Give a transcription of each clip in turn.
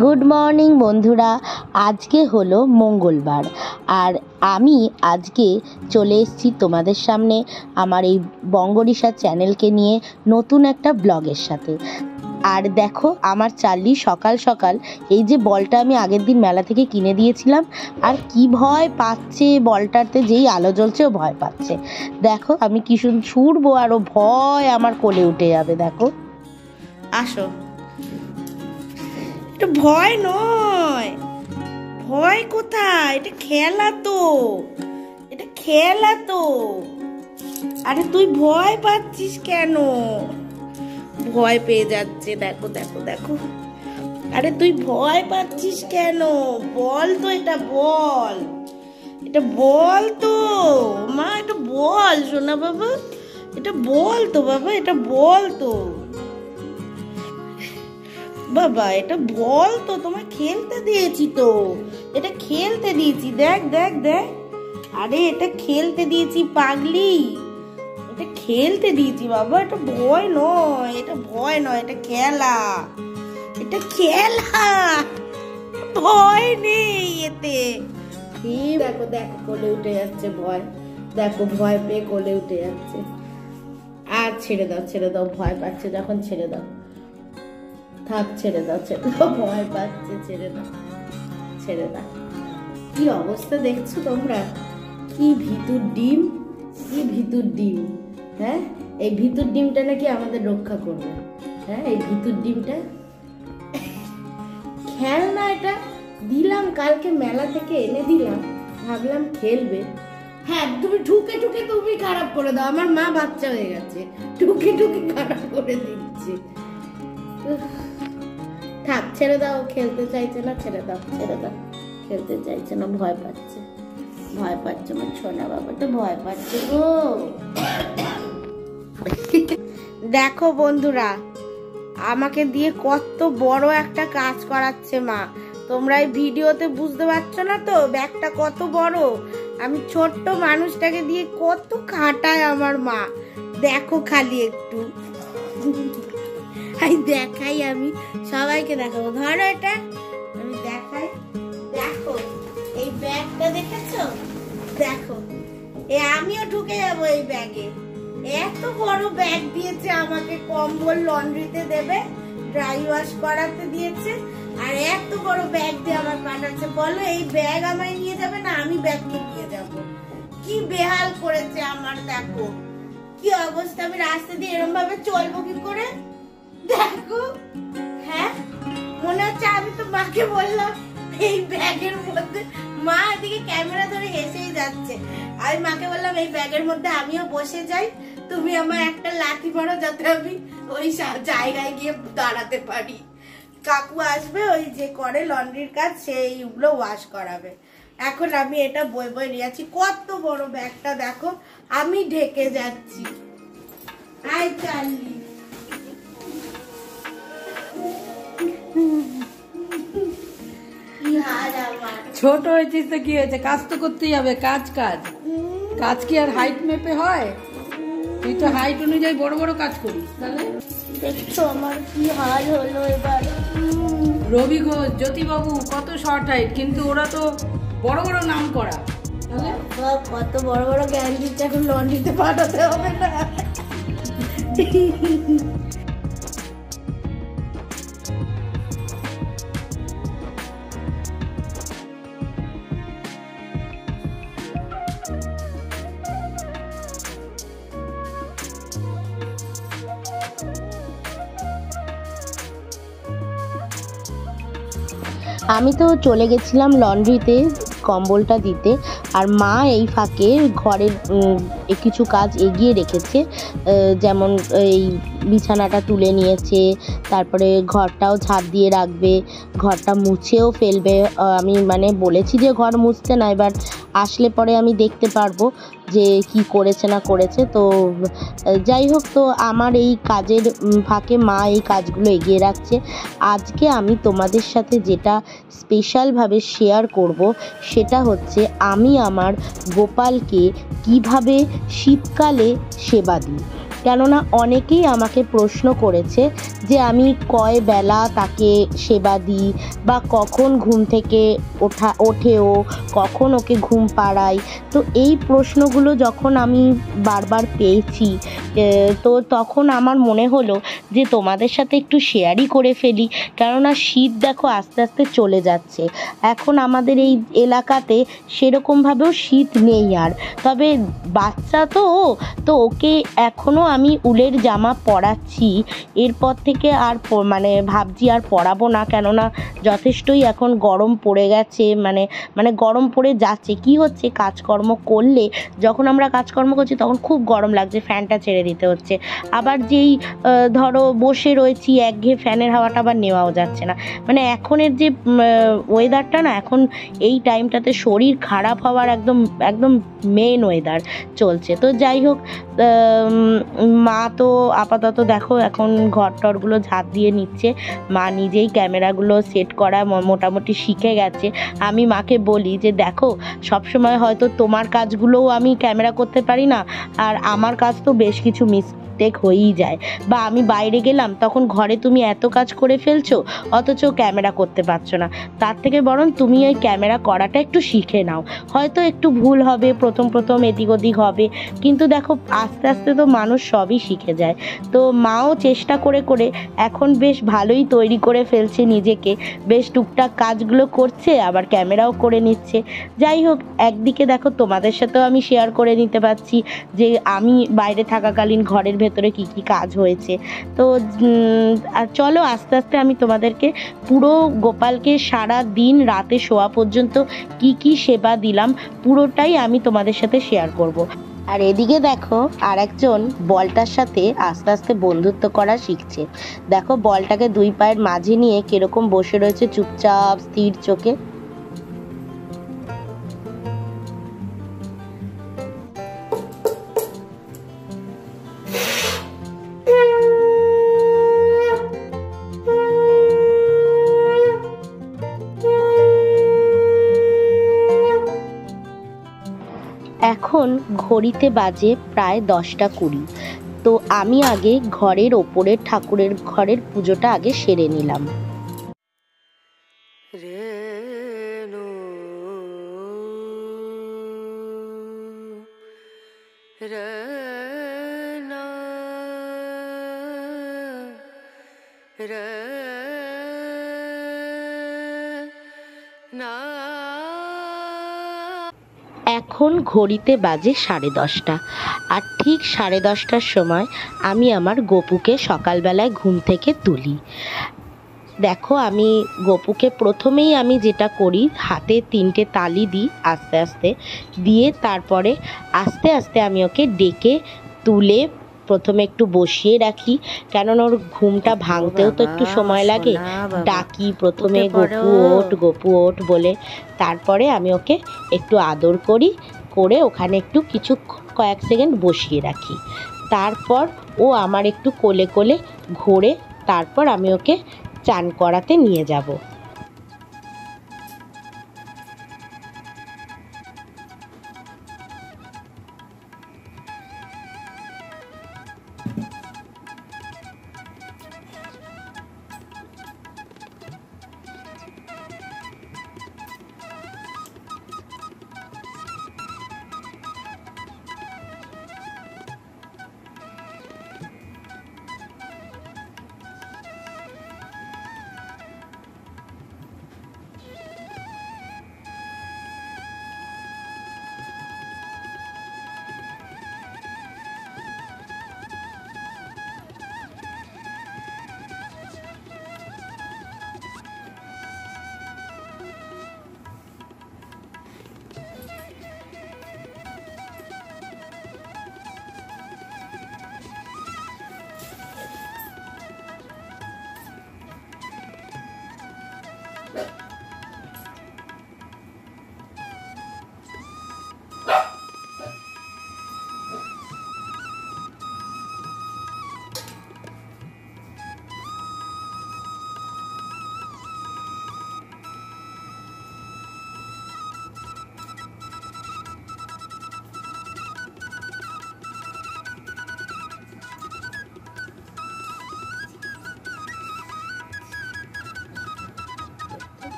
Good morning বন্ধুরা। আজকে হলো মঙ্গলবার আর আমি আজকে চলে এসেছি তোমাদের সামনে আমার এই বঙ্গরিশা চ্যানেলকে নিয়ে নতুন একটা ব্লগের সাথে। আর দেখো আমার চার্লি সকাল সকাল এই যে বলটা আমি আগের দিন মেলা থেকে কিনে দিয়েছিলাম আর কি ভয় পাচ্ছে, বলটাতে যেই আলো জ্বলছে ও ভয় পাচ্ছে। দেখো আমি কি ছুড়বো আর ও ভয় আমার কোলে উঠে যাবে। দেখো আসো, এটা ভয় নয়, ভয় কোথায়, এটা খেলা তো, এটা খেলা তো। আরে তুই ভয় পাচ্ছিস কেন? ভয় পেয়ে যাচ্ছে, দেখো দেখো দেখো। আরে তুই ভয় পাচ্ছিস কেন? বল তো, এটা বল, এটা বল তো মা, এটা বল সোনা বাবা, এটা বল তো বাবা, এটা বল তো বাবা, এটা বল তো। তোমায় খেলতে দিয়েছি তো, এটা খেলতে দিয়েছি, দেখ দেখ দেখ। আরে এটা খেলতে দিয়েছি পাগলি, এটা খেলতে দিয়েছি বাবা, এটা ভয় নয়, এটা ভয় নয়, এটা খেলা, এটা খেলা, ভয় নেই এতে। দেখো দেখো কোলে উঠে যাচ্ছে ভয়, দেখো ভয় পেয়ে কোলে উঠে যাচ্ছে। আর ছেড়ে দাও ছেড়ে দাও, ভয় পাচ্ছে যখন ছেড়ে দাও, থাক ছেড়ে দাও ছেড়ে দাও, ভয় পাচ্ছে ছেড়ে দাও ছেড়ে দাও। কি অবস্থা দেখছো তোমরা, কি ভিতুর ডিম, কি ভিতুর ডিম। হ্যাঁ, এই ভিতুর ডিমটা নাকি আমাদের রক্ষা করবে। হ্যাঁ, এই ভিতুর ডিমটা খেলনা, এটা দিলাম কালকে মেলা থেকে এনে দিলাম, ভাবলাম খেলবে। হ্যাঁ, তুমি ঠুকে ঠুকে তুমি খারাপ করে দাও, আমার মা বাচ্চা হয়ে গেছে, ঠুকে ঠুকে খারাপ করে দিচ্ছে। থাক ছেড়ে দাও, খেলতে চাইছে না, ছেড়ে দাও ছেড়ে দাও, খেলতে চাইছে না, ভয় পাচ্ছে, ভয় পাচ্ছে আমার সোনা বাবাটা, ভয় পাচ্ছে গো। দেখো বন্ধুরা, আমাকে দিয়ে কত বড় একটা কাজ করাচ্ছে মা। তোমরা এই ভিডিওতে বুঝতে পারছো না তো ব্যাগটা কত বড়, আমি ছোট্ট মানুষটাকে দিয়ে কত খাটায় আমার মা। দেখো খালি একটু দেখাই, আমি সবাইকে দেখাবো, ধরো এটা আমি দেখাই। দেখো এই ব্যাগটা দেখেছো, দেখো আমিও ঢুকে যাবো এই ব্যাগে। এত বড় ব্যাগ দিয়েছে আমাকে, কম্বল লন্ড্রিতে দেবে, ড্রাই ওয়াশ করাতে দিয়েছে, আর এত বড় ব্যাগ দিয়ে আমার পাঠাচ্ছে। বলো এই ব্যাগ আমায় নিয়ে যাবে না আমি ব্যাগকে নিয়ে যাব? কি বেহাল করেছে আমার, দেখো কি অবস্থা। আমি রাস্তা দিয়ে এরকম ভাবে চলবো কি করে, দেখো। হ্যাঁ, মনে হচ্ছে আমি তো মাকে বললাম এই ব্যাগের মধ্যে, মা এদিকে ক্যামেরা ধরে হেসেই যাচ্ছে। আমি মাকে বললাম এই ব্যাগের মধ্যে আমিও বসে যাই, তুমি আমার একটা লাঠি মারো যাতে আমি ওই জায়গায় গিয়ে দাঁড়াতে পারি। কাকু আসবে, ওই যে করে লন্ড্রির কাজ, সেইগুলো ওয়াশ করাবে। এখন আমি এটা বই বই নিয়ে যাচ্ছি, কত বড় ব্যাগটা দেখো, আমি ঢেকে যাচ্ছি। আই চার্লি, ছোট হয়েছিস তো কি হয়েছে, কাজ তো করতেই হবে, কাজ কাজ কাজ কি আর হাইট মেপে হয়? তুই তো হাইট অনুযায়ী বড় বড় কাজ করিস। তাহলে দেখছো আমার কি হাল হলো এবার। রবি ঘোষ, জ্যোতিবাবু কত শর্ট হাইট, কিন্তু ওরা তো বড় বড় নাম করা। তাহলে কত বড় বড় জ্ঞান দিচ্ছে, এখন লন্ড্রিতে পাঠাতে হবে না। আমি তো চলে গেছিলাম লন্ড্রিতে কম্বলটা দিতে, আর মা এই ফাঁকে ঘরের কিছু কাজ এগিয়ে রেখেছে, যেমন এই বিছানাটা তুলে নিয়েছে, তারপরে ঘরটাও ঝাড় দিয়ে রাখবে, ঘরটা মুছেও ফেলবে। আমি মানে বলেছি যে ঘর মুছতে না, এবার আসলে পরে আমি দেখতে পারবো যে কি করেছে না করেছে। তো যাই হোক, তো আমার এই কাজের ফাঁকে মা এই কাজগুলো এগিয়ে রাখছে। আজকে আমি তোমাদের সাথে যেটা স্পেশালভাবে শেয়ার করব সেটা হচ্ছে আমি আমার গোপালকে কিভাবে শীতকালে সেবা দিই। কেননা অনেকেই আমাকে প্রশ্ন করেছে যে আমি কয় বেলা তাকে সেবা দিই বা কখন ঘুম থেকে ওঠেও, কখন ওকে ঘুম পাড়াই। তো এই প্রশ্নগুলো যখন আমি বারবার পেয়েছি, তো তখন আমার মনে হলো যে তোমাদের সাথে একটু শেয়ারই করে ফেলি। কেননা শীত দেখো আস্তে আস্তে চলে যাচ্ছে, এখন আমাদের এই এলাকাতে সেরকমভাবেও শীত নেই আর। তবে বাচ্চা তো ওকে এখনও আমি উলের জামা পরাচ্ছি। এরপর থেকে আর মানে ভাবছি আর পরাবো না, কেননা যথেষ্টই এখন গরম পড়ে গেছে, মানে গরম পড়ে যাচ্ছে। কি হচ্ছে, কাজকর্ম করলে যখন আমরা কাজকর্ম করছি তখন খুব গরম লাগছে, ফ্যানটা ছেড়ে দিতে হচ্ছে। আবার যেই ধরো বসে রয়েছি একঘেয়ে ফ্যানের হাওয়াটা আবার নেওয়াও যাচ্ছে না। মানে এখনের যে ওয়েদারটা না, এখন এই টাইমটাতে শরীর খারাপ হওয়ার একদম একদম মেন ওয়েদার চলছে। তো যাই হোক, মা তো আপাতত দেখো এখন ঘর টরগুলো ঝাঁট দিয়ে নিচ্ছে। মা নিজেই ক্যামেরাগুলো সেট করা মোটামুটি শিখে গেছে। আমি মাকে বলি যে দেখো, সবসময় হয়তো তোমার কাজগুলোও আমি ক্যামেরা করতে পারি না, আর আমার কাজ তো বেশ কিছু মিস্টেক হয়েই যায়। বা আমি বাইরে গেলাম, তখন ঘরে তুমি এত কাজ করে ফেলছো অথচ ক্যামেরা করতে পারছো না। তার থেকে বরং তুমি ওই ক্যামেরা করাটা একটু শিখে নাও। হয়তো একটু ভুল হবে, প্রথম এদিক ওদিক হবে, কিন্তু দেখো আস্তে আস্তে তো মানুষ সবই শিখে যায়। তো মাও চেষ্টা করে করে এখন বেশ ভালোই তৈরি করে ফেলছে নিজেকে, বেশ টুকটাক কাজগুলো করছে, আবার ক্যামেরাও করে নিচ্ছে। যাই হোক, একদিকে দেখো তোমাদের সাথেও আমি শেয়ার করে নিতে পারছি যে আমি বাইরে থাকাকালীন ঘরের ভেতরে কি কি কাজ হয়েছে। তো আর চলো আস্তে আস্তে আমি তোমাদেরকে পুরো গোপালকে সারা দিন রাতে শোয়া পর্যন্ত কি কি সেবা দিলাম পুরোটাই আমি তোমাদের সাথে শেয়ার করব। আর এদিকে দেখো আর একজন বলটার সাথে আস্তে আস্তে বন্ধুত্ব করা শিখছে। দেখো বলটাকে দুই পায়ের মাঝে নিয়ে কিরকম বসে রয়েছে চুপচাপ স্থির চোখে। এখন ঘড়িতে বাজে প্রায় 10টা 20। তো আমি আগে ঘরের ওপরের ঠাকুরের ঘরের পুজোটা আগে সেরে নিলাম। এখন ঘড়িতে বাজে 10:30, আর ঠিক 10:30টার সময় আমি আমার গপুকে সকালবেলায় ঘুম থেকে তুলি। দেখো আমি গপুকে প্রথমেই আমি যেটা করি, হাতে 3টে তালি দিই আস্তে আস্তে, দিয়ে তারপরে আস্তে আস্তে আমি ওকে ডেকে তুলে প্রথমে একটু বসিয়ে রাখি, কেননা ওর ঘুমটা ভাঙতেও তো একটু সময় লাগে। ডাকি প্রথমে গপু ওঠ বলে, তারপরে আমি ওকে একটু আদর করে ওখানে একটু কয়েক সেকেন্ড বসিয়ে রাখি। তারপর ও আমার একটু কোলে কোলে ঘোরে, তারপর আমি ওকে চান করাতে নিয়ে যাব।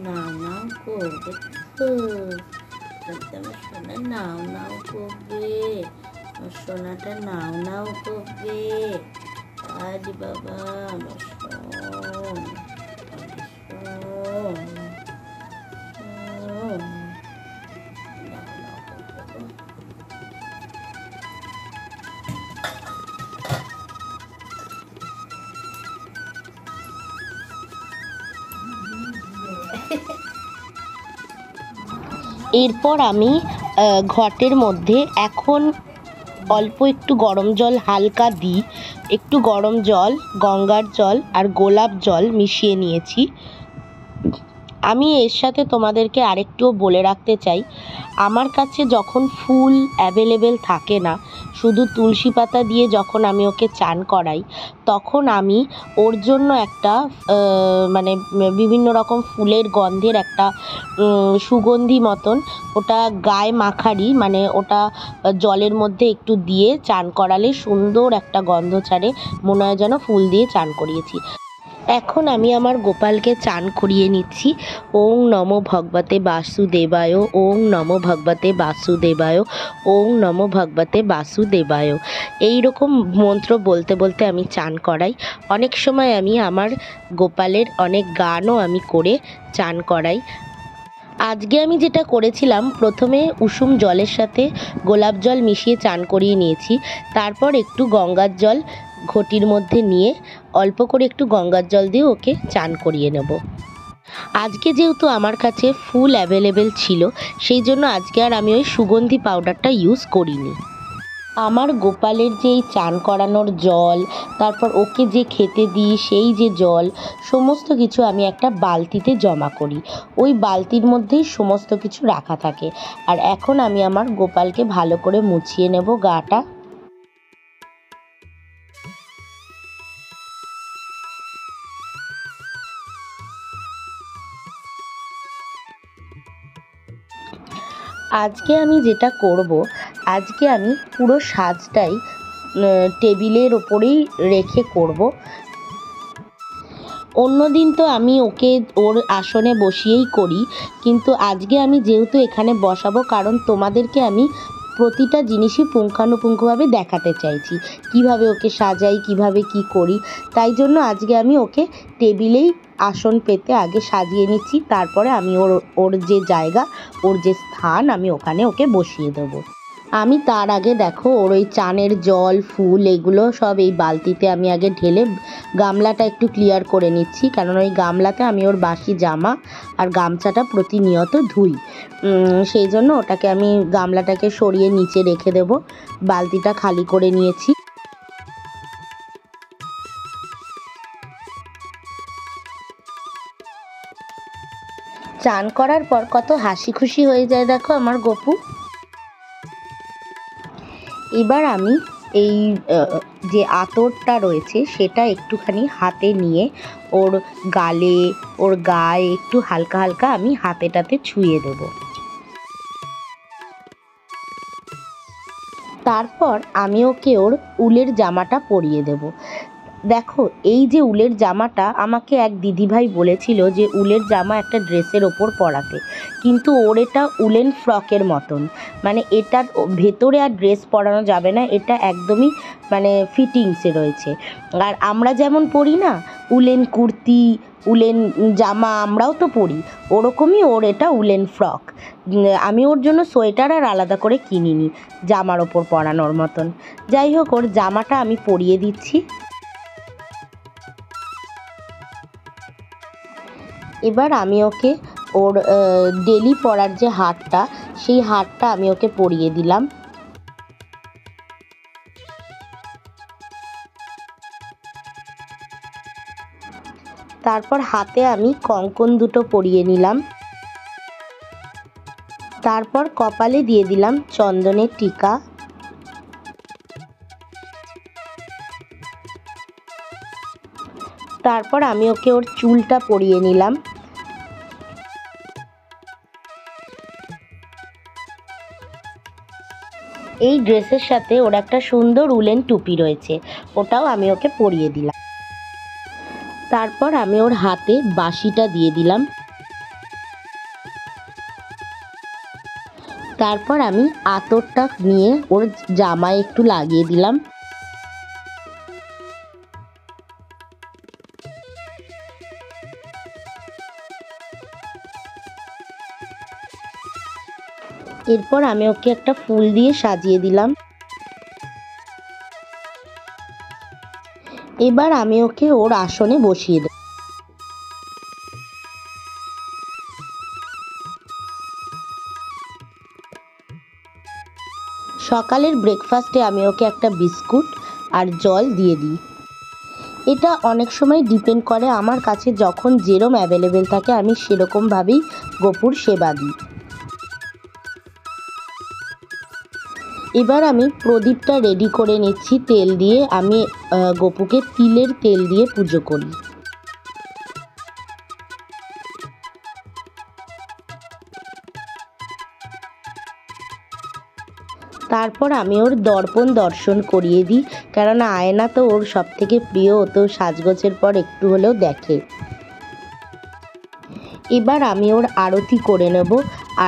নাও নাও করবে তো, আমার সোনা নাও নাও করবে, আমার সোনাটা নাও নাও করবে। আজ বাবা আমার সোন, এরপর আমি ঘটের মধ্যে এখন অল্প একটু গরম জল হালকা দিই, একটু গরম জল, গঙ্গার জল আর গোলাপ জল মিশিয়ে নিয়েছি। আমি এর সাথে তোমাদেরকে আরেকটুও বলে রাখতে চাই, আমার কাছে যখন ফুল অ্যাভেলেবেল থাকে না, শুধু তুলসী পাতা দিয়ে যখন আমি ওকে চান করাই, তখন আমি ওর জন্য একটা মানে বিভিন্ন রকম ফুলের গন্ধের একটা সুগন্ধি মতন ওটা গায়ে মাখারি, মানে ওটা জলের মধ্যে একটু দিয়ে চান করালে সুন্দর একটা গন্ধ ছাড়ে, মনে হয় যেন ফুল দিয়ে চান করিয়েছি। এখন আমি আমার গোপালকে চান করিয়ে নিচ্ছি। ওং নমো ভগবতে বাসুদেবায়, ওং নমো ভগবতে বাসুদেবায়, ওং নমো ভগবতে বাসুদেবায়, এইরকম মন্ত্র বলতে বলতে আমি চান করাই। অনেক সময় আমি আমার গোপালের অনেক গানও আমি করে চান করাই। আজকে আমি যেটা করেছিলাম, প্রথমে উষুম জলের সাথে গোলাপ জল মিশিয়ে চান করিয়ে নিয়েছি। তারপর একটু গঙ্গার জল ঘটির মধ্যে নিয়ে অল্প করে একটু গঙ্গার জল দিয়ে ওকে চান করিয়ে নেব। আজকে যেহেতু আমার কাছে ফুল অ্যাভেলেবেল ছিল, সেই জন্য আজকে আর আমি ওই সুগন্ধি পাউডারটা ইউজ করিনি। আমার গোপালের যে এই চান করানোর জল, তারপর ওকে যে খেতে দিই সেই যে জল, সমস্ত কিছু আমি একটা বালতিতে জমা করি। ওই বালতির মধ্যেই সমস্ত কিছু রাখা থাকে। আর এখন আমি আমার গোপালকে ভালো করে মুছিয়ে নেব গাটা। আজকে আমি যেটা করব, আজকে আমি পুরো সাজটাই টেবিলের ওপরেই রেখে করব। অন্যদিন তো আমি ওকে ওর আসনে বসিয়েই করি, কিন্তু আজকে আমি যেহেতু এখানে বসাবো, কারণ তোমাদেরকে আমি প্রতিটা জিনিসই পুঙ্খানুপুঙ্খভাবে দেখাতে চাইছি, কিভাবে ওকে সাজাই, কিভাবে কি করি। তাই জন্য আজকে আমি ওকে টেবিলেই আসন পেতে আগে সাজিয়ে নিচ্ছি, তারপরে আমি ওর যে জায়গা, ওর যে স্থান, আমি ওখানে ওকে বসিয়ে দেবো। আমি তার আগে দেখো ওর ওই চানের জল, ফুল, এগুলো সব এই বালতিতে আমি আগে ঢেলে গামলাটা একটু ক্লিয়ার করে নিচ্ছি, কারণ ওই গামলাতে আমি ওর বাসি জামা আর গামছাটা প্রতিনিয়ত ধুই। সেই জন্য ওটাকে আমি গামলাটাকে সরিয়ে নিচে রেখে দেব। বালতিটা খালি করে নিয়েছি। চান করার পর কত হাসি খুশি হয়ে যায় দেখো আমার গপু। এবার আমি এই যে আতরটা রয়েছে সেটা একটুখানি হাতে নিয়ে ওর গালে, ওর গায়ে একটু হালকা হালকা আমি হাতেটাতে ছুঁয়ে দেব। তারপর আমি ওকে ওর উলের জামাটা পরিয়ে দেব। দেখো এই যে উলের জামাটা, আমাকে এক দিদিভাই বলেছিল যে উলের জামা একটা ড্রেসের ওপর পরাতে, কিন্তু ওর এটা উলেন ফ্রকের মতন, মানে এটার ভেতরে আর ড্রেস পরানো যাবে না, এটা একদমই মানে ফিটিংসে রয়েছে। আর আমরা যেমন পরি না উলেন কুর্তি, উলেন জামা, আমরাও তো পরি, ওরকমই ওর এটা উলেন ফ্রক। আমি ওর জন্য সোয়েটার আর আলাদা করে কিনিনি জামার ওপর পরানোর মতন। যাই হোক, ওর জামাটা আমি পরিয়ে দিচ্ছি। এবার আমি ওকে ওর ডেলি পরার যে হারটা, সেই হারটা আমি ওকে পরিয়ে দিলাম। তারপর হাতে আমি কঙ্কন দুটো পরিয়ে নিলাম। তারপর কপালে দিয়ে দিলাম চন্দনের টিকা। তারপর আমি ওকে ওর চুলটা পরিয়ে নিলাম। এই ড্রেসের সাথে ওর একটা সুন্দর উলেন টুপি রয়েছে, ওটাও আমি ওকে পরিয়ে দিলাম। তারপর আমি ওর হাতে বাঁশিটা দিয়ে দিলাম। তারপর আমি আতরটা নিয়ে ওর জামায় একটু লাগিয়ে দিলাম। এরপর আমি ওকে একটা ফুল দিয়ে সাজিয়ে দিলাম। এবার আমি ওকে ওর আসনে বসিয়ে দেব। সকালের ব্রেকফাস্টে আমি ওকে একটা বিস্কুট আর জল দিয়ে দিই। এটা অনেক সময় ডিপেন্ড করে আমার কাছে যখন যেরম অ্যাভেলেবেল থাকে আমি সেরকমভাবেই গপুর সেবা দিই। এবার আমি প্রদীপটা রেডি করে নিচ্ছি তেল দিয়ে। আমি গপুকে তিলের তেল দিয়ে পুজো করি। তারপর আমি ওর দর্পণ দর্শন করিয়ে দিই, কেননা আয়না তো ওর সব থেকে প্রিয়, ও তো সাজগোজের পর একটু হলেও দেখে। এবার আমি ওর আরতি করে নেব।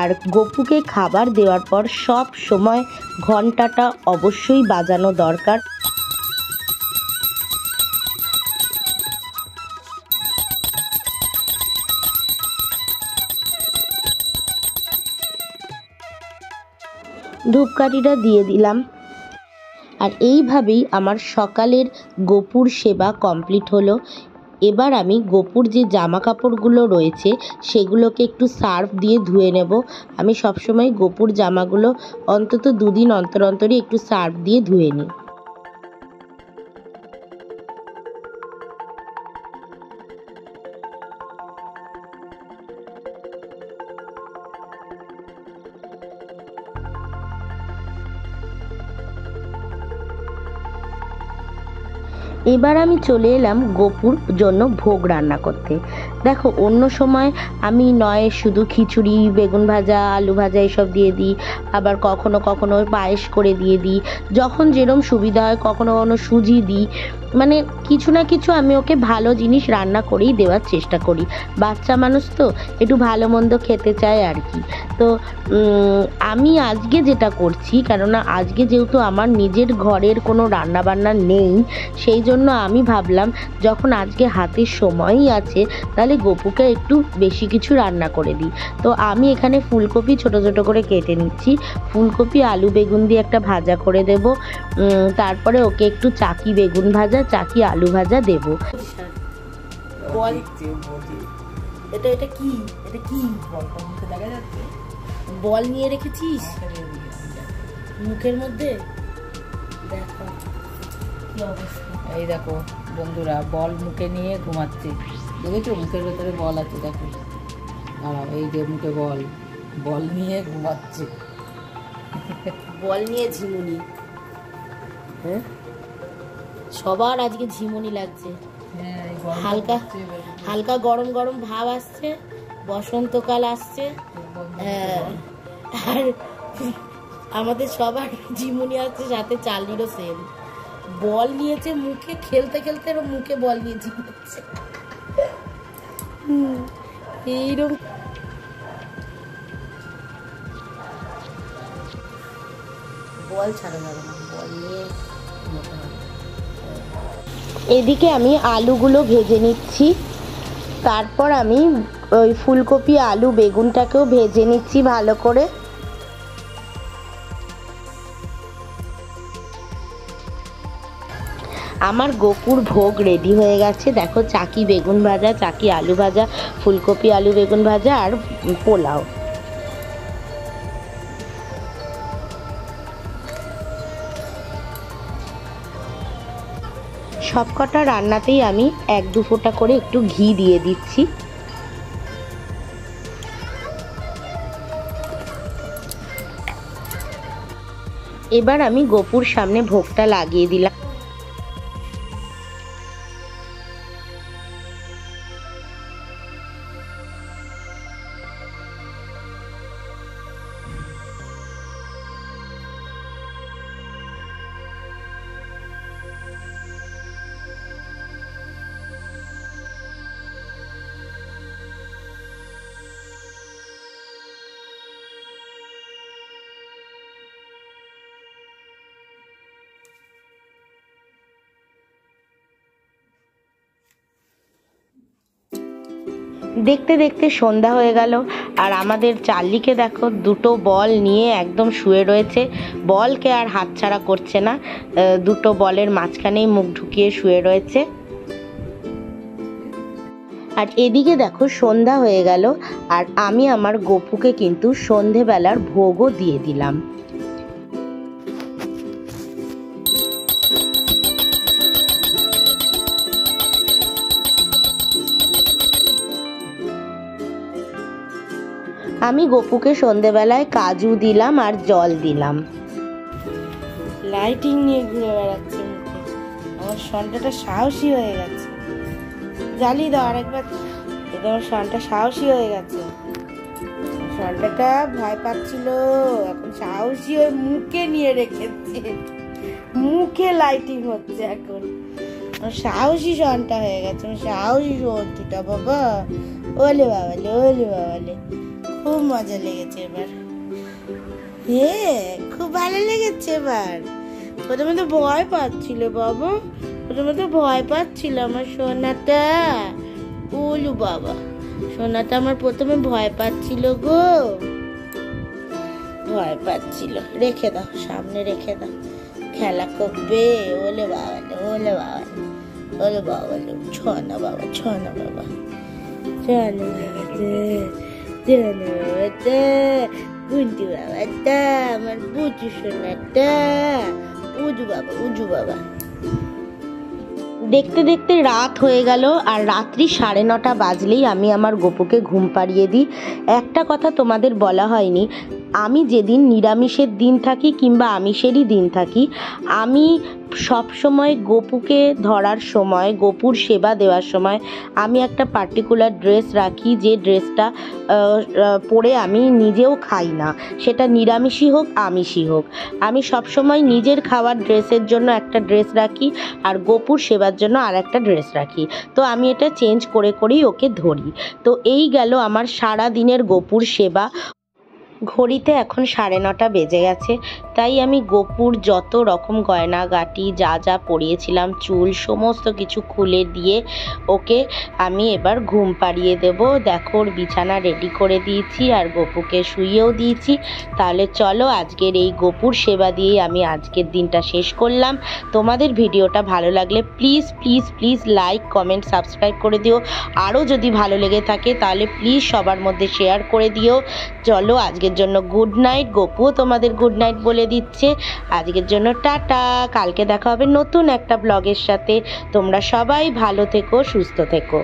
আর গপুকে খাবার দেওয়ার পর সব সময় ঘন্টাটা অবশ্যই বাজানো দরকার। ধূপকাঠিটা দিয়ে দিলাম। আর এইভাবেই আমার সকালের গপুর সেবা কমপ্লিট হলো। এবার আমি গপুর যে জামা কাপড়গুলো রয়েছে সেগুলোকে একটু সার্ফ দিয়ে ধুয়ে নেব। আমি সবসময় গপুর জামাগুলো অন্তত 2 দিন অন্তর অন্তরই একটু সার্ফ দিয়ে ধুয়ে নিই। এবার আমি চলে এলাম গপুর জন্য ভোগ রান্না করতে। দেখো, অন্য সময় আমি নয় শুধু খিচুড়ি, বেগুন ভাজা, আলু ভাজা এসব দিয়ে দিই, আবার কখনো কখনো পায়েস করে দিয়ে দিই, যখন যেরম সুবিধা হয়। কখনো কখনো সুজি দিই, মানে কিছু না কিছু আমি ওকে ভালো জিনিস রান্না করেই দেওয়ার চেষ্টা করি। বাচ্চা মানুষ তো একটু ভালো মন্দ খেতে চায় আর কি। তো আমি আজকে যেটা করছি, কেননা আজকে যেহেতু আমার নিজের ঘরের কোনো রান্না বান্না নেই, সেই জন্য আমি ভাবলাম যখন আজকে হাতে সময়ই আছে তাহলে গপুকে একটু বেশি কিছু রান্না করে দিই। তো আমি এখানে ফুলকপি ছোট ছোট করে কেটে নিচ্ছি। ফুলকপি আলু বেগুন দিয়ে একটা ভাজা করে দেব। তারপরে ওকে একটু চাকি বেগুন ভাজা, চাকি আলু ভাজা দেব। বল, এটা এটা কি, এটা কি দেখা যাচ্ছে বল নিয়ে রেখেছিস মুখের মধ্যে? দেখো কি অবস্থা। এই দেখো বন্ধুরা, বল মুখে নিয়ে ঘুমাচ্ছে। দেখেছো মুখের ভেতরে বল আছে, দেখো। দাঁড়াও, এই যে মুখে বল, বল নিয়ে ঘুমাচ্ছে। বল নিয়ে ঝিমুনি। হ্যাঁ, সবার আজকে ঝিমুনি লাগছে। হালকা হালকা গরম গরম ভাব আসছে, বসন্তকাল আসছে। আর আমাদের সবার ঝিমুনি আসছে, সাথে চালিরও সেম। বল নিয়েছে মুখে, খেলতে খেলতে মুখে বল নিয়ে ঝিমাচ্ছে। এইরকম বল ছাড়া যাবে না, বল নিয়ে এদিকে আমি আলুগুলো ভেজে নিচ্ছি। তারপর আমি ওই ফুলকপি আলু বেগুনটাকেও ভেজে নিচ্ছি ভালো করে। আমার গপুর ভোগ রেডি হয়ে গেছে। দেখো, চাকি বেগুন ভাজা, চাকি আলু ভাজা, ফুলকপি আলু বেগুন ভাজা আর পোলাও। সবকটা রান্নাতেই আমি 1-2 ফোঁটা করে একটু ঘি দিয়ে দিচ্ছি। এবার আমি গপুর সামনে ভোগটা লাগিয়ে দিলাম। দেখতে দেখতে সন্ধ্যা হয়ে গেল, আর আমাদের চার্লিকে দেখো দুটো বল নিয়ে একদম শুয়ে রয়েছে। বলকে আর হাতছাড়া করছে না, দুটো বলের মাঝখানেই মুখ ঢুকিয়ে শুয়ে রয়েছে। আর এদিকে দেখো সন্ধ্যা হয়ে গেল, আর আমি আমার গপুকে কিন্তু সন্ধেবেলার ভোগও দিয়ে দিলাম। আমি গপুকে সন্ধেবেলায় কাজু দিলাম আর জল দিলাম। লাইটিং নিয়ে ঘুরে বেড়াচ্ছে মুখে। আমার সন্টাটা সাহসী হয়ে গেছে। জ্বালিয়ে দাও আরেকবার। আমার সন্টা সাহসী হয়ে গেছে। সন্টাটা ভয় পাচ্ছিল, এখন সাহসী হয়ে মুখে নিয়ে রেখেছে। মুখে লাইটিং হচ্ছে এখন। আমার সাহসী সন্টা হয়ে গেছে। আমার সাহসী সন্তুটা বাবা। ওলে বাবালে, ওলে বাবালে, খুব মজা লেগেছে এবার। খুব ভালো লেগেছে এবার। প্রথমে তো ভয় পাচ্ছিল বাবা, প্রথমে তো ভয় পাচ্ছিল আমার সোনাটা। ওলু বাবা, সোনাটা আমার প্রথমে ভয় পাচ্ছিল গো, ভয় পাচ্ছিল। রেখে দাও, সামনে রেখে দাও, খেলা করবে। ওলে বাবালে, ওলে বাবালে, ওলে বাবালে, ছনা বাবা, ছনা বাবা, ছনা বাবাতে, ছনা বাবাতে, গুন্টি বাবাটা, আমার বুঝু সোনাটা, উজু বাবা, উজু বাবা। দেখতে দেখতে রাত হয়ে গেল, আর রাত্রি 9:30 বাজলেই আমি আমার গপুকে ঘুম পাড়িয়ে দিই। একটা কথা তোমাদের বলা হয়নি, আমি যেদিন নিরামিষের দিন থাকি কিংবা আমিষেরই দিন থাকি, আমি সবসময় গপুকে ধরার সময়, গপুর সেবা দেওয়ার সময় আমি একটা পার্টিকুলার ড্রেস রাখি, যে ড্রেসটা পরে আমি নিজেও খাই না, সেটা নিরামিষই হোক আমিষই হোক। আমি সবসময় নিজের খাওয়ার ড্রেসের জন্য একটা ড্রেস রাখি, আর গপুর সেবার জন্য আর একটা ড্রেস রাখি। তো আমি এটা চেঞ্জ করে করেই ওকে ধরি। তো এই গেল আমার সারা দিনের গপুর সেবা। ঘড়িতে এখন 9:30 বেজে গেছে, তাই আমি গপুর যত রকম গয়নাগাটি যা যা পরিয়েছিলাম, চুল সমস্ত কিছু খুলে দিয়ে ওকে আমি এবার ঘুম পাড়িয়ে দেব। দেখো ওর বিছানা রেডি করে দিয়েছি, আর গপুকে শুইয়েও দিয়েছি। তাহলে চলো, আজকের এই গপুর সেবা দিয়েই আমি আজকের দিনটা শেষ করলাম। তোমাদের ভিডিওটা ভালো লাগলে please please please like, comment, subscribe করে দিও। আরও যদি ভালো লেগে থাকে তাহলে প্লিজ সবার মধ্যে শেয়ার করে দিও। চলো, আজকের জন্য গুড নাইট। গপুও তোমাদের গুড নাইট বলে দিচ্ছে। আজকের জন্য টাটা। কালকে দেখা হবে নতুন একটা ব্লগের সাথে। তোমরা সবাই ভালো থেকো, সুস্থ থেকো।